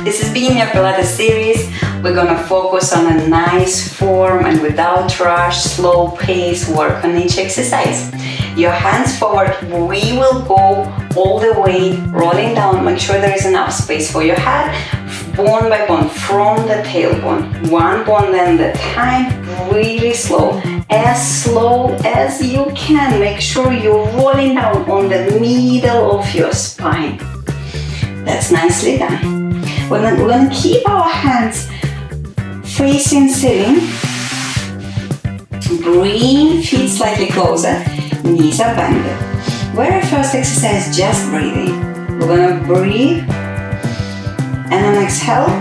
This is Beginner Pilates series. We're gonna focus on a nice form and without rush, slow pace work on each exercise. Your hands forward, we will go all the way, rolling down. Make sure there is enough space for your head, bone by bone, from the tailbone. One bone at a time, really slow as you can. Make sure you're rolling down on the middle of your spine. That's nicely done. We're gonna keep our hands facing ceiling. Bring feet slightly closer, knees are bended. Very first exercise, just breathing. We're gonna breathe, and on exhale,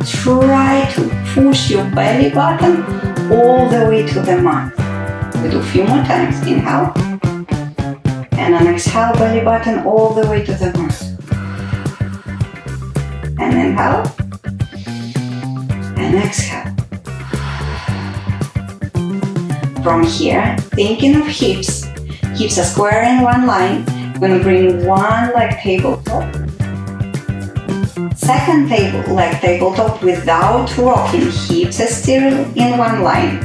try to push your belly button all the way to the mat. We'll do a few more times. Inhale, and on exhale, belly button all the way to the mat. And inhale, and exhale. From here, thinking of hips. Hips are square in one line. We're gonna bring one leg tabletop. Second leg tabletop without rocking. Hips are still in one line.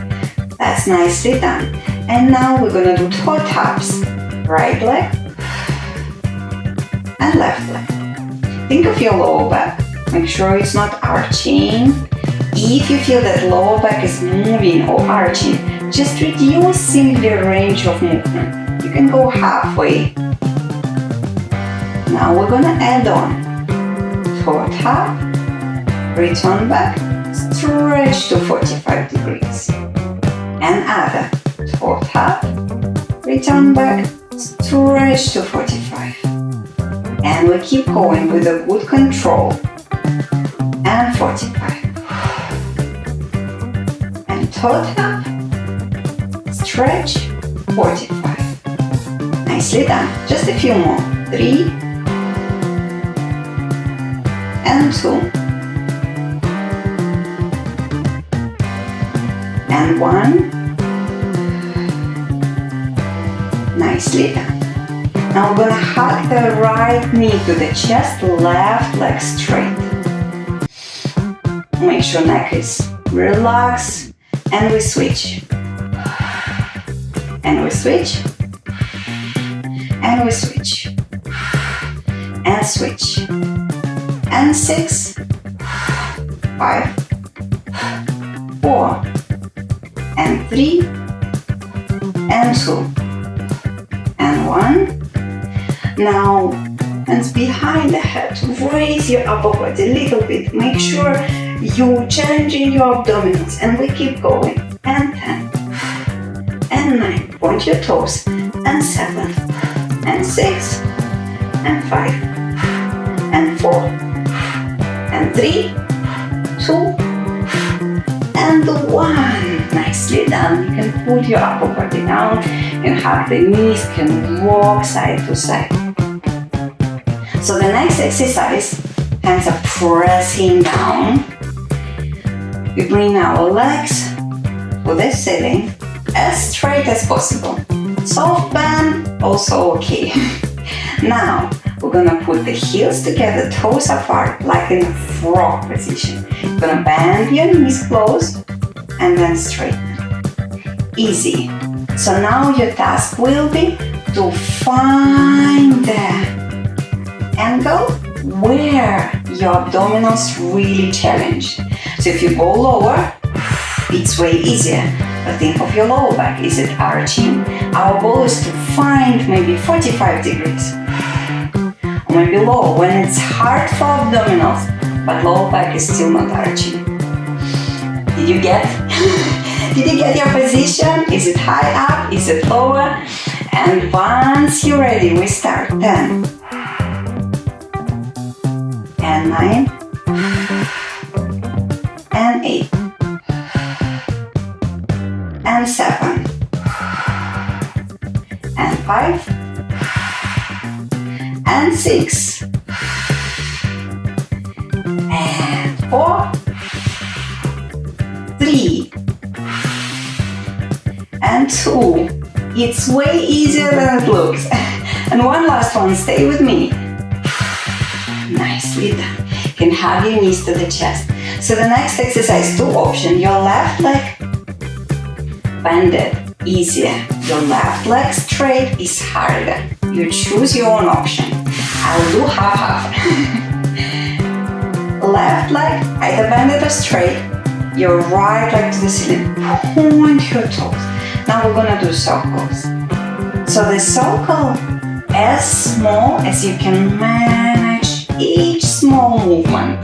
That's nicely done. And now we're gonna do toe taps. Right leg and left leg. Think of your lower back. Make sure it's not arching. If you feel that lower back is moving or arching, just reducing the range of movement. You can go halfway. Now we're gonna add on toe tap, return back, stretch to 45 degrees. And other toe tap, return back, stretch to 45. And we keep going with a good control. And 45. And toe tap, stretch, 45. Nicely done. Just a few more. 3 and 2 and 1. Nicely done. Now we're gonna hug the right knee to the chest, left leg straight. Make sure neck is relaxed, and we switch. And we switch. And we switch. And switch. And 6, 5, 4, and 3, and 2, and 1. Now, hands behind the head. Raise your upper body a little bit. Make sure you're challenging your abdominals. And we keep going. And 10, and 9. Point your toes. And 7, and 6, and 5, and 4, and 3, 2, and 1. Nicely done. You can put your upper body down and hug the knees, can walk side to side. So the next exercise, hands are pressing down. We bring our legs to the ceiling as straight as possible. Soft bend, also okay. Now, we're gonna put the heels together, toes apart, like in a frog position. You're gonna bend your knees close and then straighten. Easy. So now your task will be to find the angle where your abdominals really challenge. So if you go lower, it's way easier. But think of your lower back. Is it arching? Our goal is to find maybe 45 degrees. Or maybe lower when it's hard for abdominals, but lower back is still not arching. Did you get? Did you get your position? Is it high up? Is it lower? And once you're ready, we start. 10. And 9. And 8. And 7. And 5. And 6. And 4. 3. And 2. It's way easier than it looks. And one last one, stay with me. Nicely done. Can have your knees to the chest. So the next exercise, 2 options. Your left leg bended, easier. Your left leg straight is harder. You choose your own option. I'll do half-half. Left leg either bended or straight. Your right leg to the ceiling. Point your toes. Now we're gonna do circles. So the circle as small as you can manage each small movement.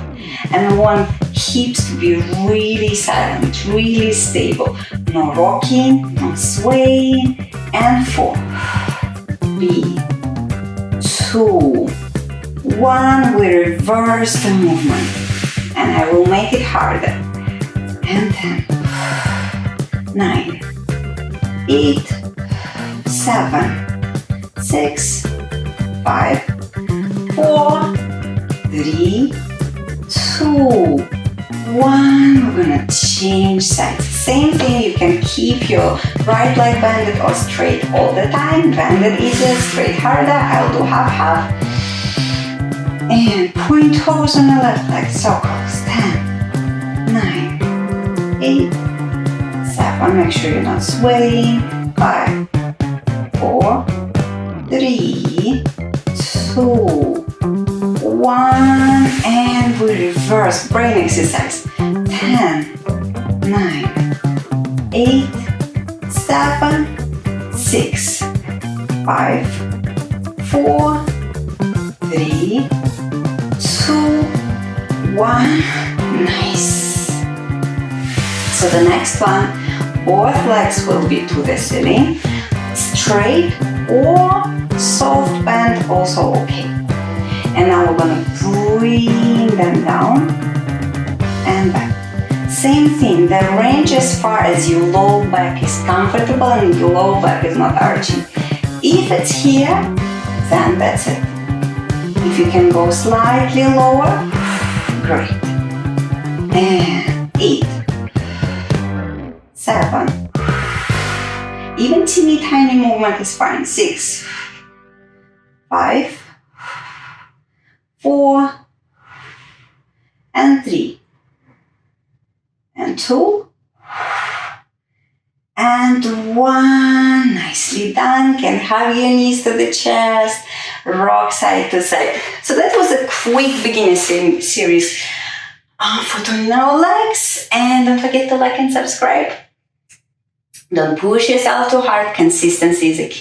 And we want hips to be really silent, really stable. No rocking, no swaying. And 4, 3, 2, 1. We reverse the movement. And I will make it harder. And 10, 9, 8, 7, 6, 5, 4, 3, 2, 1. We're gonna change sides. Same thing, you can keep your right leg bended or straight all the time. Bended easier, straight harder. I'll do half-half. And point toes on the left leg, circles. 10, 9, 8, 7. Make sure you're not swaying. 5, 4, 3, 2, 1. And we reverse. Brain exercise. 10, 9, 8, 7, 6, 5, 4, 3, 2, 1. Nice. So the next one, both legs will be to the ceiling. Straight or soft bend, also okay. And now we're gonna bring them down and back. Same thing, the range as far as your low back is comfortable and your low back is not arching. If it's here, then that's it. If you can go slightly lower, great. And 8, 7, even teeny tiny movement is fine. 6, 5, 4, and 3, and 2, and 1. Nicely done. Can have your knees to the chest, rock side to side. So that was a quick beginner series for doing our legs. And don't forget to like and subscribe. Don't push yourself too hard. Consistency is a key.